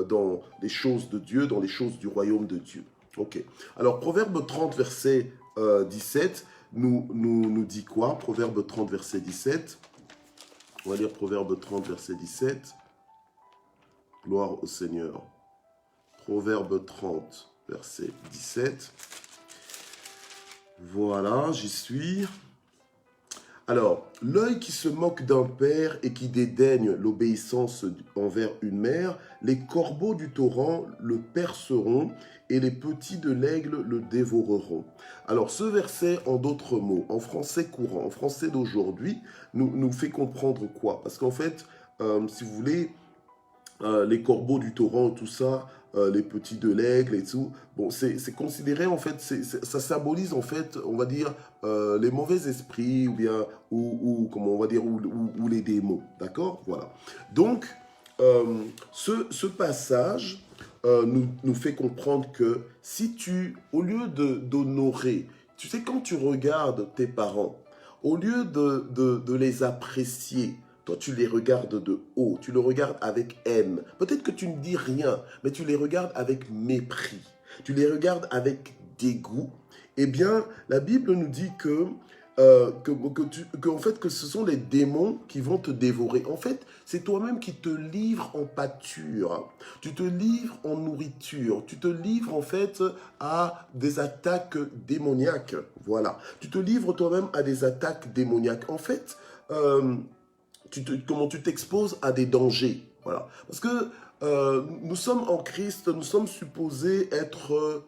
dans les choses de Dieu, dans les choses du royaume de Dieu. Ok. Alors, Proverbe 30, verset 17, nous dit quoi? Proverbe 30, verset 17. On va lire Proverbe 30, verset 17. Gloire au Seigneur. Proverbe 30, verset 17. Voilà, j'y suis. Alors, l'œil qui se moque d'un père et qui dédaigne l'obéissance envers une mère, les corbeaux du torrent le perceront et les petits de l'aigle le dévoreront. Alors, ce verset, en d'autres mots, en français courant, en français d'aujourd'hui, nous fait comprendre quoi? Parce qu'en fait, si vous voulez, les corbeaux du torrent, tout ça, les petits de l'aigle et tout. Bon, c'est considéré en fait, ça symbolise en fait, on va dire, les mauvais esprits ou bien, comment on va dire, ou les démons, d'accord? Voilà. Donc, ce passage nous fait comprendre que si tu, au lieu d'honorer, tu sais, quand tu regardes tes parents, au lieu de les apprécier, toi, tu les regardes de haut, tu les regardes avec haine. Peut-être que tu ne dis rien, mais tu les regardes avec mépris. Tu les regardes avec dégoût. Eh bien, la Bible nous dit en fait, que ce sont les démons qui vont te dévorer. En fait, c'est toi-même qui te livres en pâture. Tu te livres en nourriture. Tu te livres en fait à des attaques démoniaques. Voilà. Tu te livres toi-même à des attaques démoniaques. En fait, comment tu t'exposes à des dangers. Voilà. Parce que nous sommes en Christ, nous sommes supposés être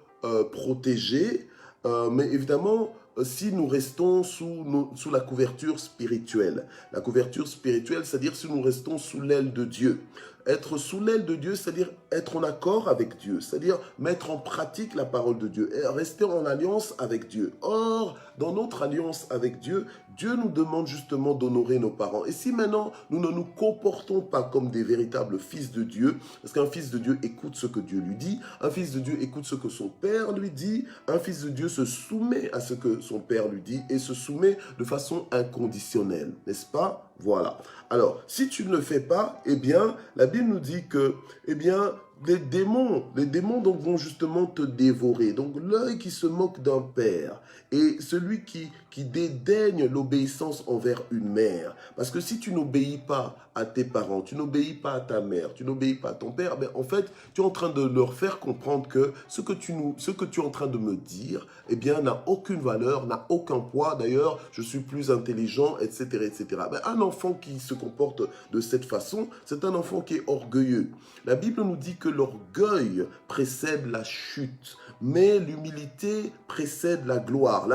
protégés, mais évidemment, si nous restons sous la couverture spirituelle. La couverture spirituelle, c'est-à-dire si nous restons sous l'aile de Dieu. Être sous l'aile de Dieu, c'est-à-dire être en accord avec Dieu, c'est-à-dire mettre en pratique la parole de Dieu, et rester en alliance avec Dieu. Or, dans notre alliance avec Dieu, Dieu nous demande justement d'honorer nos parents. Et si maintenant, nous ne nous comportons pas comme des véritables fils de Dieu, parce qu'un fils de Dieu écoute ce que Dieu lui dit, un fils de Dieu écoute ce que son père lui dit, un fils de Dieu se soumet à ce que son père lui dit et se soumet de façon inconditionnelle, n'est-ce pas? Voilà. Alors, si tu ne le fais pas, eh bien, la Bible nous dit que, eh bien, les démons donc vont justement te dévorer. Donc, l'œil qui se moque d'un père et celui qui dédaigne l'obéissance envers une mère. Parce que si tu n'obéis pas à tes parents, tu n'obéis pas à ta mère, tu n'obéis pas à ton père, ben en fait, tu es en train de leur faire comprendre que ce que tu es en train de me dire, eh bien, n'a aucune valeur, n'a aucun poids. D'ailleurs, je suis plus intelligent, etc., etc. Ben, un enfant qui se comporte de cette façon, c'est un enfant qui est orgueilleux. La Bible nous dit que l'orgueil précède la chute, mais l'humilité précède la gloire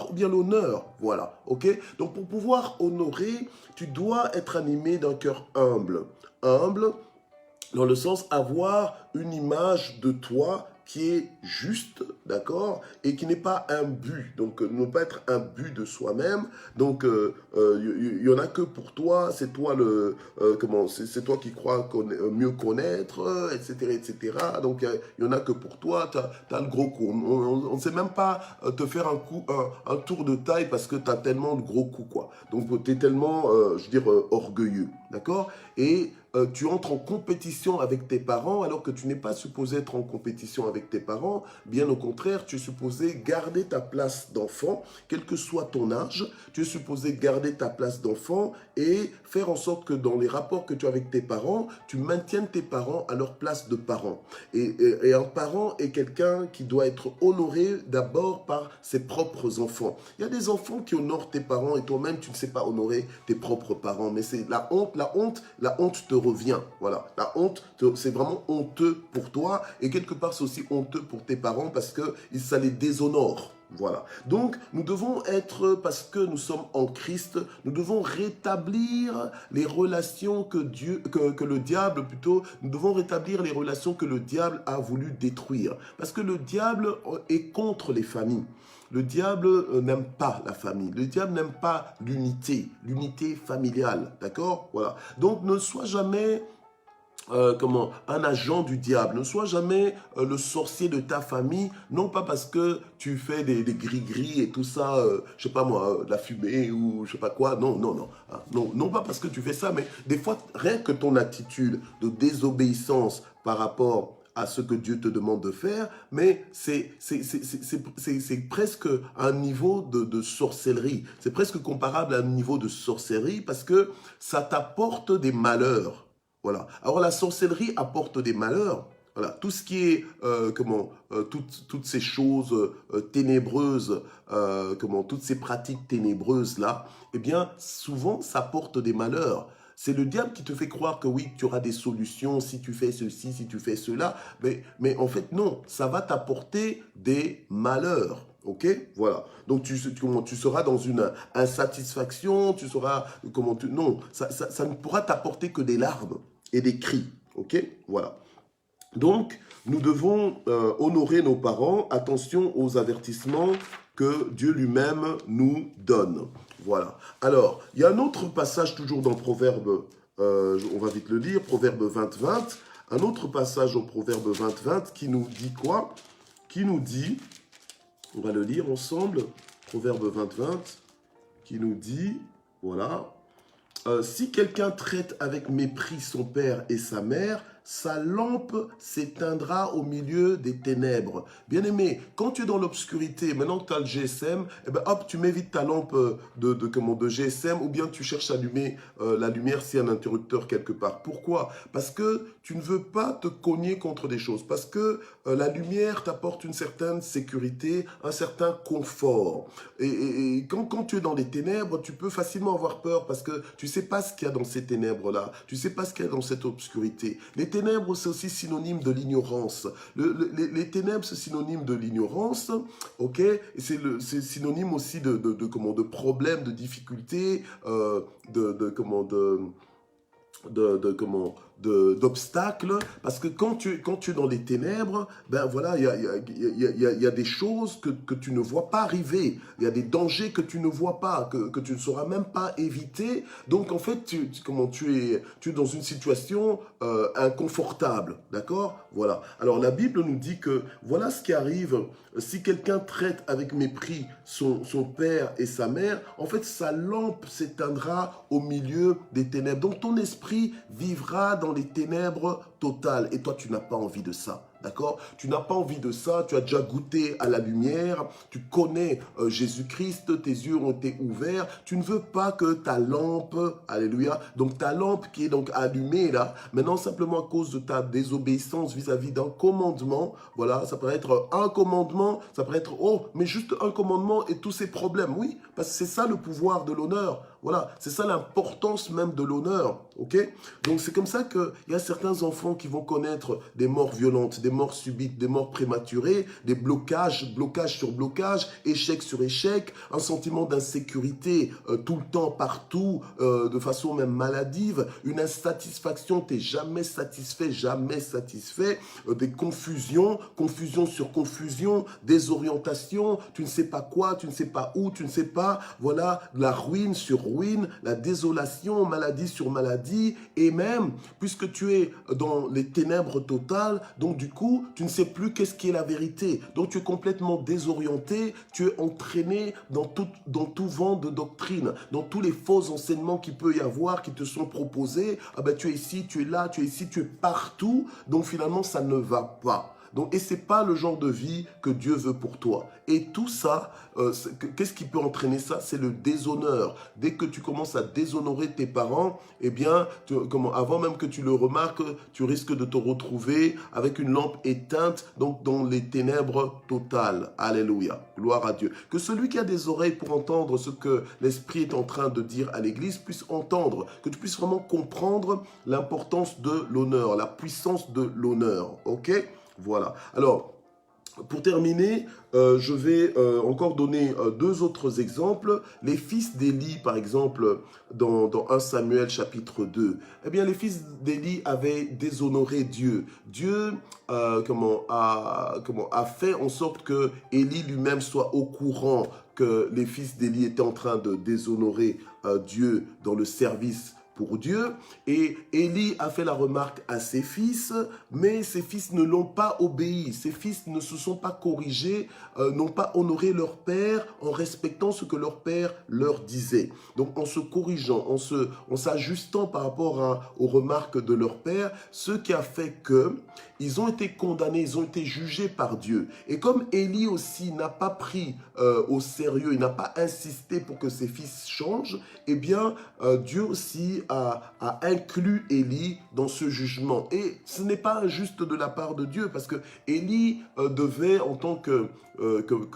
ou bien l'honneur, voilà, ok? Donc pour pouvoir honorer, tu dois être animé d'un cœur humble, dans le sens avoir une image de toi qui est juste, d'accord, et qui n'est pas un but, donc ne pas être un but de soi-même. Donc y en a que pour toi, c'est toi c'est toi qui crois mieux connaître, etc., etc. Donc il y en a que pour toi, tu as le gros coup. On ne sait même pas te faire un tour de taille parce que tu as tellement de gros coups, quoi. Donc tu es tellement, je veux dire, orgueilleux, d'accord? Et tu entres en compétition avec tes parents alors que tu n'es pas supposé être en compétition avec tes parents. Bien au contraire, tu es supposé garder ta place d'enfant, quel que soit ton âge. Tu es supposé garder ta place d'enfant et faire en sorte que dans les rapports que tu as avec tes parents, tu maintiennes tes parents à leur place de parents. Et un parent est quelqu'un qui doit être honoré d'abord par ses propres enfants. Il y a des enfants qui honorent tes parents et toi-même, tu ne sais pas honorer tes propres parents. Mais c'est la honte te revient. Voilà. La honte, c'est vraiment honteux pour toi et quelque part, c'est aussi honteux pour tes parents parce que ça les déshonore. Voilà. Donc, nous devons être, parce que nous sommes en Christ, nous devons rétablir les relations que le diable, plutôt, nous devons rétablir les relations que le diable a voulu détruire. Parce que le diable est contre les familles. Le diable n'aime pas la famille. Le diable n'aime pas l'unité familiale. D'accord? Voilà. Donc, ne sois jamais un agent du diable. Ne sois jamais le sorcier de ta famille, non pas parce que tu fais des gris-gris et tout ça, je sais pas moi, de la fumée ou je sais pas quoi, non, hein, non pas parce que tu fais ça, mais des fois, rien que ton attitude de désobéissance par rapport à ce que Dieu te demande de faire, mais c'est presque un niveau de sorcellerie. C'est presque comparable à un niveau de sorcellerie parce que ça t'apporte des malheurs. Voilà. Alors la sorcellerie apporte des malheurs. Voilà, tout ce qui est, toutes ces choses ténébreuses, toutes ces pratiques ténébreuses-là, eh bien, souvent, ça porte des malheurs. C'est le diable qui te fait croire que oui, tu auras des solutions si tu fais ceci, si tu fais cela, mais en fait, non, ça va t'apporter des malheurs. Ok, voilà. Donc tu seras dans une insatisfaction, tu seras non, ça ne pourra t'apporter que des larmes et des cris. Ok, voilà. Donc, nous devons honorer nos parents. Attention aux avertissements que Dieu lui-même nous donne. Voilà. Alors, il y a un autre passage toujours dans Proverbe, on va vite le lire, Proverbe 20-20. Un autre passage au Proverbe 20-20 qui nous dit quoi? Qui nous dit, on va le lire ensemble, Proverbe 20-20, qui nous dit, voilà, si quelqu'un traite avec mépris son père et sa mère, sa lampe s'éteindra au milieu des ténèbres. Bien-aimé, quand tu es dans l'obscurité, maintenant que tu as le GSM, eh ben hop, tu mets vite ta lampe de GSM ou bien tu cherches à allumer la lumière s'il y a un interrupteur quelque part. Pourquoi? Parce que tu ne veux pas te cogner contre des choses. Parce que la lumière t'apporte une certaine sécurité, un certain confort. Et quand tu es dans les ténèbres, tu peux facilement avoir peur parce que tu ne sais pas ce qu'il y a dans ces ténèbres-là. Tu ne sais pas ce qu'il y a dans cette obscurité. Les ténèbres, c'est aussi synonyme de l'ignorance. Les ténèbres, c'est synonyme de l'ignorance, ok? Et c'est synonyme aussi de problèmes, de difficultés, d'obstacles, parce que quand tu es dans les ténèbres, ben voilà, il y a des choses que tu ne vois pas arriver, il y a des dangers que tu ne vois pas, que tu ne sauras même pas éviter, donc en fait, tu es dans une situation inconfortable, d'accord? Voilà, alors la Bible nous dit que voilà ce qui arrive, si quelqu'un traite avec mépris son père et sa mère, en fait, sa lampe s'éteindra au milieu des ténèbres, donc ton esprit vivra dans les ténèbres totales. Et toi, tu n'as pas envie de ça. D'accord? Tu n'as pas envie de ça, tu as déjà goûté à la lumière, tu connais Jésus-Christ, tes yeux ont été ouverts, tu ne veux pas que ta lampe, alléluia, donc ta lampe qui est donc allumée là, maintenant simplement à cause de ta désobéissance vis-à-vis d'un commandement, voilà, ça peut être un commandement, ça peut être, oh, mais juste un commandement et tous ces problèmes, oui, parce que c'est ça le pouvoir de l'honneur. Voilà, c'est ça l'importance même de l'honneur, ok? Donc c'est comme ça qu'il y a certains enfants qui vont connaître des morts violentes, des morts subites, des morts prématurées, des blocages, blocage sur blocage, échec sur échec, un sentiment d'insécurité tout le temps, partout, de façon même maladive, une insatisfaction, tu n'es jamais satisfait, des confusions, confusion sur confusion, désorientation, tu ne sais pas quoi, tu ne sais pas où, tu ne sais pas, voilà, la ruine sur ruine, la désolation, maladie sur maladie, et même, puisque tu es dans les ténèbres totales, donc du coup, tu ne sais plus qu'est-ce qui est la vérité. Donc tu es complètement désorienté, tu es entraîné dans tout vent de doctrine, dans tous les faux enseignements qu'il peut y avoir, qui te sont proposés. Ah ben, tu es ici, tu es là, tu es ici, tu es partout, donc finalement, ça ne va pas. Donc, et ce n'est pas le genre de vie que Dieu veut pour toi. Et tout ça, qu'est-ce qui peut entraîner ça? C'est le déshonneur. Dès que tu commences à déshonorer tes parents, eh bien, avant même que tu le remarques, tu risques de te retrouver avec une lampe éteinte, donc dans les ténèbres totales. Alléluia. Gloire à Dieu. Que celui qui a des oreilles pour entendre ce que l'Esprit est en train de dire à l'Église puisse entendre, que tu puisses vraiment comprendre l'importance de l'honneur, la puissance de l'honneur. Ok? Voilà. Alors, pour terminer, je vais encore donner deux autres exemples. Les fils d'Élie, par exemple, dans 1 Samuel chapitre 2. Eh bien, les fils d'Élie avaient déshonoré Dieu. Dieu a fait en sorte que Élie lui-même soit au courant que les fils d'Élie étaient en train de déshonorer Dieu dans le service pour Dieu. Et Élie a fait la remarque à ses fils, mais ses fils ne l'ont pas obéi. Ses fils ne se sont pas corrigés, n'ont pas honoré leur père en respectant ce que leur père leur disait. Donc en se corrigeant, en s'ajustant par rapport aux remarques de leur père, ce qui a fait que ils ont été condamnés, ils ont été jugés par Dieu. Et comme Élie aussi n'a pas pris au sérieux, il n'a pas insisté pour que ses fils changent, eh bien Dieu aussi a inclus Élie dans ce jugement. Et ce n'est pas injuste de la part de Dieu, parce que Élie devait, en tant que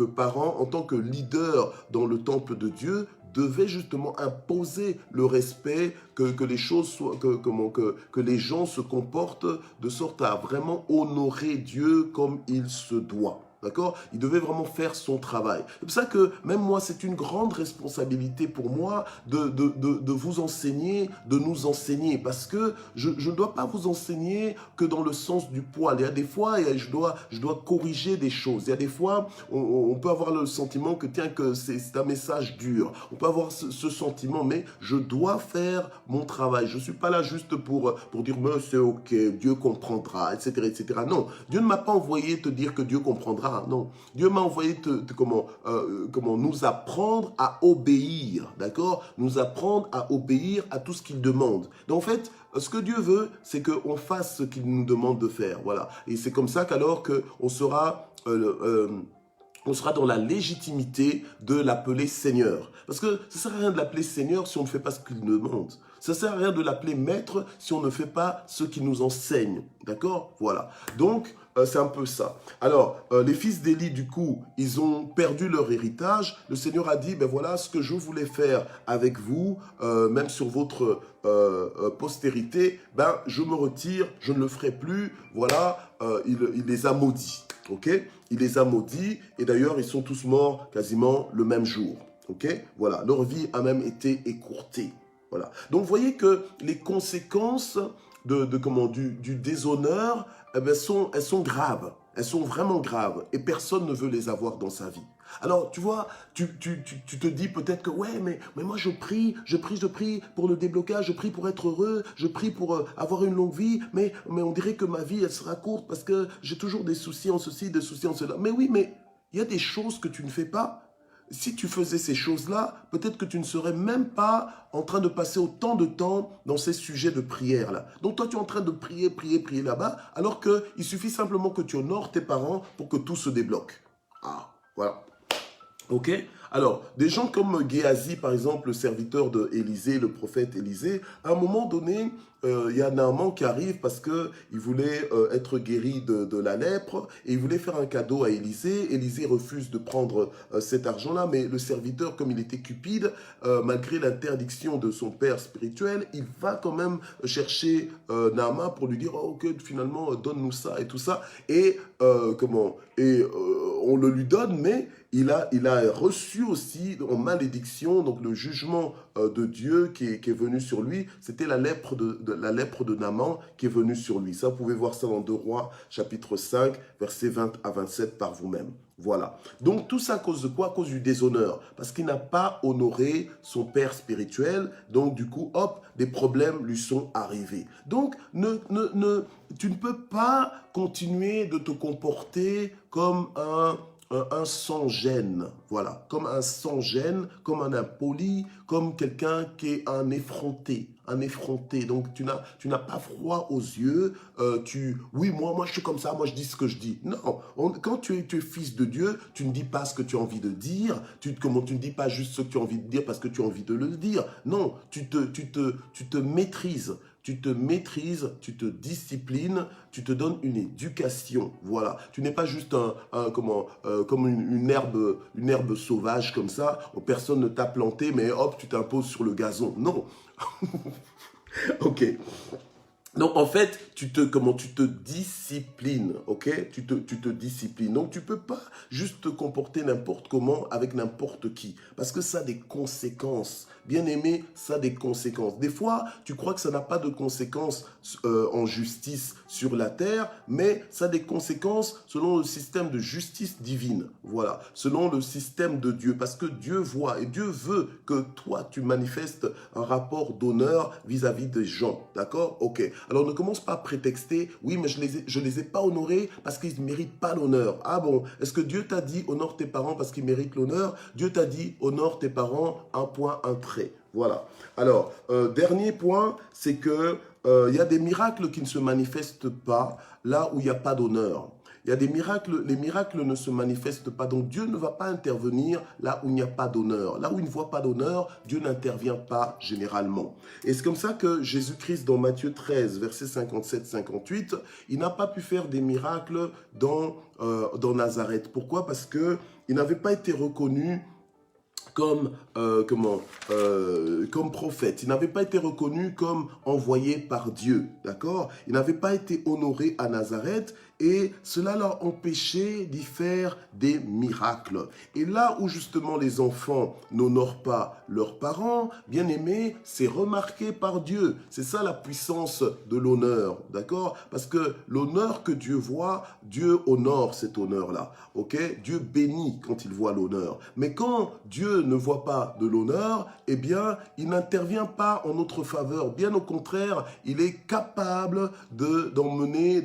parent, en tant que leader dans le temple de Dieu, devait justement imposer le respect, que les choses soient, que les gens se comportent de sorte à vraiment honorer Dieu comme il se doit. D'accord? Il devait vraiment faire son travail. C'est pour ça que même moi, c'est une grande responsabilité pour moi de vous enseigner, de nous enseigner. Parce que je ne dois pas vous enseigner que dans le sens du poil. Il y a des fois, je dois corriger des choses. Il y a des fois, on peut avoir le sentiment que, tiens, que c'est un message dur. On peut avoir ce sentiment, mais je dois faire mon travail. Je ne suis pas là juste pour dire, mais c'est ok, Dieu comprendra, etc., etc. Non, Dieu ne m'a pas envoyé te dire que Dieu comprendra. Non, Dieu m'a envoyé comment nous apprendre à obéir, d'accord? Nous apprendre à obéir à tout ce qu'il demande. Donc en fait, ce que Dieu veut, c'est qu'on fasse ce qu'il nous demande de faire, voilà. Et c'est comme ça qu'alors qu'on sera... on sera dans la légitimité de l'appeler Seigneur. Parce que ça ne sert à rien de l'appeler Seigneur si on ne fait pas ce qu'il demande. Ça ne sert à rien de l'appeler Maître si on ne fait pas ce qu'il nous enseigne. D'accord? Voilà. Donc, c'est un peu ça. Alors, les fils d'Élie, du coup, ils ont perdu leur héritage. Le Seigneur a dit, ben voilà ce que je voulais faire avec vous, même sur votre postérité, ben je me retire, je ne le ferai plus. Voilà, il les a maudits. Ok? Il les a maudits et d'ailleurs, ils sont tous morts quasiment le même jour. Ok? Voilà, leur vie a même été écourtée. Voilà. Donc, vous voyez que les conséquences du déshonneur, eh bien, elles sont graves. Elles sont vraiment graves et personne ne veut les avoir dans sa vie. Alors, tu vois, tu te dis peut-être que, ouais, mais moi, je prie pour le déblocage, je prie pour être heureux, je prie pour avoir une longue vie, mais on dirait que ma vie, elle sera courte parce que j'ai toujours des soucis en ceci, des soucis en cela. Mais oui, mais il y a des choses que tu ne fais pas. Si tu faisais ces choses-là, peut-être que tu ne serais même pas en train de passer autant de temps dans ces sujets de prière-là. Donc toi, tu es en train de prier là-bas, alors qu'il suffit simplement que tu honores tes parents pour que tout se débloque. Ah, voilà. Ok? Alors, des gens comme Géasi, par exemple, le serviteur d'Élisée, le prophète Élisée, à un moment donné, il y a Naaman qui arrive parce qu'il voulait être guéri de la lèpre et il voulait faire un cadeau à Élisée. Élisée refuse de prendre cet argent-là, mais le serviteur, comme il était cupide, malgré l'interdiction de son père spirituel, il va quand même chercher Naaman pour lui dire oh, « Ok, finalement, donne-nous ça et tout ça. » Et on le lui donne, mais il a reçu aussi en malédiction, donc le jugement de Dieu qui est venu sur lui, c'était la lèpre de Naaman qui est venue sur lui. Ça, vous pouvez voir ça dans 2 Rois, chapitre 5, versets 20 à 27 par vous-même. Voilà. Donc tout ça à cause de quoi? À cause du déshonneur. Parce qu'il n'a pas honoré son père spirituel. Donc du coup, hop, des problèmes lui sont arrivés. Donc tu ne peux pas continuer de te comporter comme un sans-gêne, voilà, comme un sans-gêne, comme un impoli, comme quelqu'un qui est un effronté. Donc tu n'as pas froid aux yeux, oui, moi je suis comme ça, moi je dis ce que je dis. Non, quand tu es fils de Dieu, tu ne dis pas ce que tu as envie de dire, tu ne dis pas juste ce que tu as envie de dire parce que tu as envie de le dire. Non, tu te maîtrises. Tu te maîtrises, tu te disciplines, tu te donnes une éducation. Voilà. Tu n'es pas juste comme une herbe sauvage comme ça, où personne ne t'a planté, mais hop, tu t'imposes sur le gazon. Non. Ok. Donc, en fait, tu te disciplines, ok? Tu te disciplines. Donc, tu peux pas juste te comporter n'importe comment avec n'importe qui. Parce que ça a des conséquences bien aimé, ça a des conséquences. Des fois, tu crois que ça n'a pas de conséquences en justice sur la terre, mais ça a des conséquences selon le système de justice divine. Voilà, selon le système de Dieu. Parce que Dieu voit et Dieu veut que toi, tu manifestes un rapport d'honneur vis-à-vis des gens. D'accord? Ok. Alors, ne commence pas à prétexter, oui, mais je les ai pas honorés parce qu'ils ne méritent pas l'honneur. Ah bon? Est-ce que Dieu t'a dit, honore tes parents parce qu'ils méritent l'honneur? Dieu t'a dit, honore tes parents, un point, un trait. Voilà. Alors, dernier point, c'est que il y a des miracles qui ne se manifestent pas là où il n'y a pas d'honneur. Il y a des miracles, les miracles ne se manifestent pas. Donc Dieu ne va pas intervenir là où il n'y a pas d'honneur. Là où il ne voit pas d'honneur, Dieu n'intervient pas généralement. Et c'est comme ça que Jésus-Christ, dans Matthieu 13, versets 57-58, il n'a pas pu faire des miracles dans Nazareth. Pourquoi? Parce qu'il n'avait pas été reconnu comme, comme prophète. Il n'avait pas été reconnu comme envoyé par Dieu, d'accord? Il n'avait pas été honoré à Nazareth et cela l'a empêché d'y faire des miracles. Et là où justement les enfants n'honorent pas leurs parents, bien aimés, c'est remarqué par Dieu. C'est ça la puissance de l'honneur, d'accord? Parce que l'honneur que Dieu voit, Dieu honore cet honneur-là, ok? Dieu bénit quand il voit l'honneur. Mais quand Dieu ne voit pas de l'honneur, eh bien, il n'intervient pas en notre faveur. Bien au contraire, il est capable d'emmener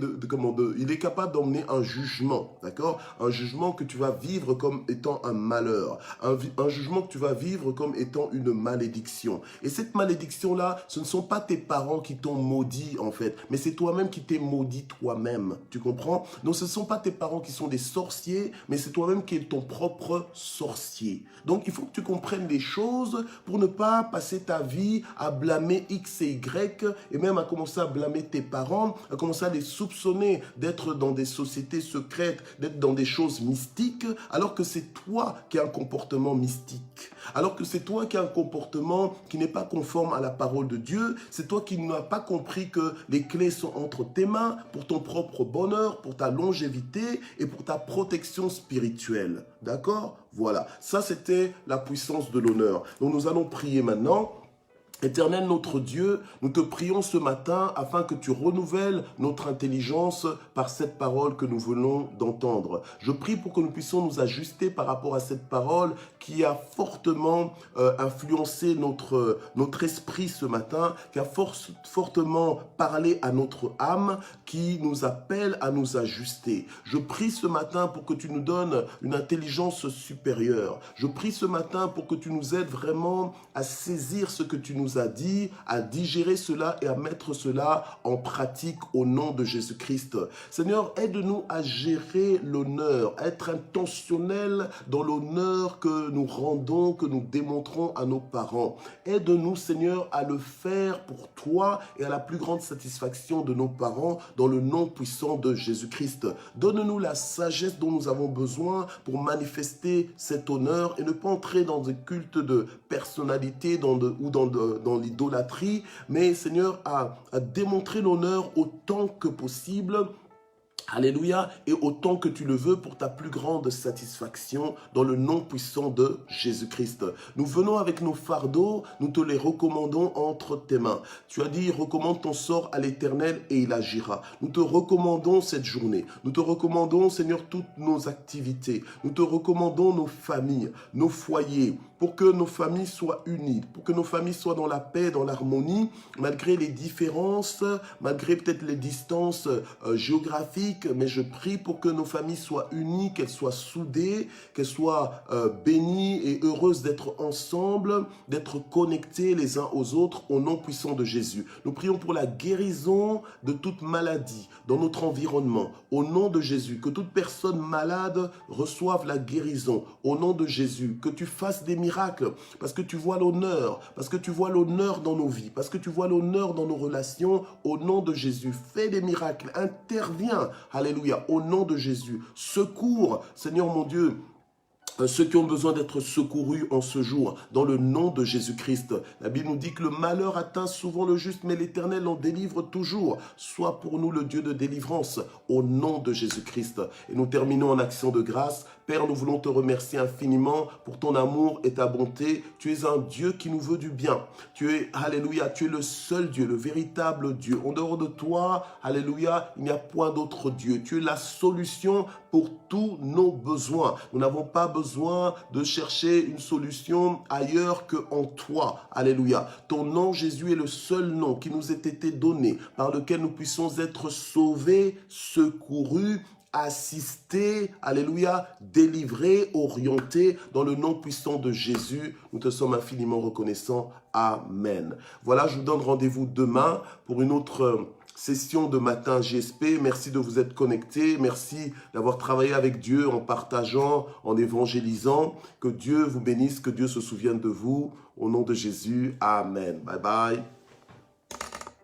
un jugement, d'accord? Un jugement que tu vas vivre comme étant un malheur, un jugement que tu vas vivre comme étant une malédiction. Et cette malédiction-là, ce ne sont pas tes parents qui t'ont maudit en fait, mais c'est toi-même qui t'es maudit toi-même, tu comprends? Donc ce ne sont pas tes parents qui sont des sorciers, mais c'est toi-même qui es ton propre sorcier. Donc il faut que tu comprennes les choses pour ne pas passer ta vie à blâmer X et Y et même à commencer à blâmer tes parents, à commencer à les soupçonner d'être dans des sociétés secrètes, d'être dans des choses mystiques, alors que c'est toi qui as un comportement mystique, alors que c'est toi qui as un comportement qui n'est pas conforme à la parole de Dieu, c'est toi qui n'as pas compris que les clés sont entre tes mains pour ton propre bonheur, pour ta longévité et pour ta protection spirituelle. D'accord? Voilà, ça c'était la puissance de l'honneur. Donc nous allons prier maintenant. Éternel notre Dieu, nous te prions ce matin afin que tu renouvelles notre intelligence par cette parole que nous venons d'entendre. Je prie pour que nous puissions nous ajuster par rapport à cette parole qui a fortement influencé notre esprit ce matin, qui a fortement parlé à notre âme, qui nous appelle à nous ajuster. Je prie ce matin pour que tu nous donnes une intelligence supérieure. Je prie ce matin pour que tu nous aides vraiment à saisir ce que tu nous as dit, à digérer cela et à mettre cela en pratique au nom de Jésus-Christ. Seigneur, aide-nous à gérer l'honneur, à être intentionnel dans l'honneur que nous rendons, que nous démontrons à nos parents. Aide-nous, Seigneur, à le faire pour toi et à la plus grande satisfaction de nos parents dans le nom puissant de Jésus-Christ. Donne-nous la sagesse dont nous avons besoin pour manifester cet honneur et ne pas entrer dans des cultes de personnalité ou dans l'idolâtrie, mais Seigneur, à démontrer l'honneur autant que possible. Alléluia, et autant que tu le veux pour ta plus grande satisfaction dans le nom puissant de Jésus-Christ. Nous venons avec nos fardeaux, nous te les recommandons entre tes mains. Tu as dit, recommande ton sort à l'Éternel et il agira. Nous te recommandons cette journée. Nous te recommandons, Seigneur, toutes nos activités. Nous te recommandons nos familles, nos foyers, pour que nos familles soient unies, pour que nos familles soient dans la paix, dans l'harmonie, malgré les différences, malgré peut-être les distances géographiques, mais je prie pour que nos familles soient unies, qu'elles soient soudées, qu'elles soient bénies et heureuses d'être ensemble, d'être connectées les uns aux autres au nom puissant de Jésus. Nous prions pour la guérison de toute maladie dans notre environnement, au nom de Jésus, que toute personne malade reçoive la guérison, au nom de Jésus, que tu fasses des miracles, parce que tu vois l'honneur, parce que tu vois l'honneur dans nos vies, parce que tu vois l'honneur dans nos relations, au nom de Jésus. Fais des miracles, interviens, alléluia, au nom de Jésus. Secours, Seigneur mon Dieu, ceux qui ont besoin d'être secourus en ce jour, dans le nom de Jésus-Christ. La Bible nous dit que le malheur atteint souvent le juste, mais l'Éternel en délivre toujours. Sois pour nous le Dieu de délivrance, au nom de Jésus-Christ. Et nous terminons en action de grâce. Père, nous voulons te remercier infiniment pour ton amour et ta bonté. Tu es un Dieu qui nous veut du bien. Tu es, alléluia, tu es le seul Dieu, le véritable Dieu. En dehors de toi, alléluia, il n'y a point d'autre Dieu. Tu es la solution pour tous nos besoins. Nous n'avons pas besoin de chercher une solution ailleurs qu'en toi. Alléluia. Ton nom, Jésus, est le seul nom qui nous ait été donné, par lequel nous puissions être sauvés, secourus, assistés, alléluia, délivrés, orientés dans le nom puissant de Jésus. Nous te sommes infiniment reconnaissants. Amen. Voilà, je vous donne rendez-vous demain pour une autre session de matin GSP. Merci de vous être connectés. Merci d'avoir travaillé avec Dieu en partageant, en évangélisant. Que Dieu vous bénisse, que Dieu se souvienne de vous. Au nom de Jésus, Amen. Bye bye.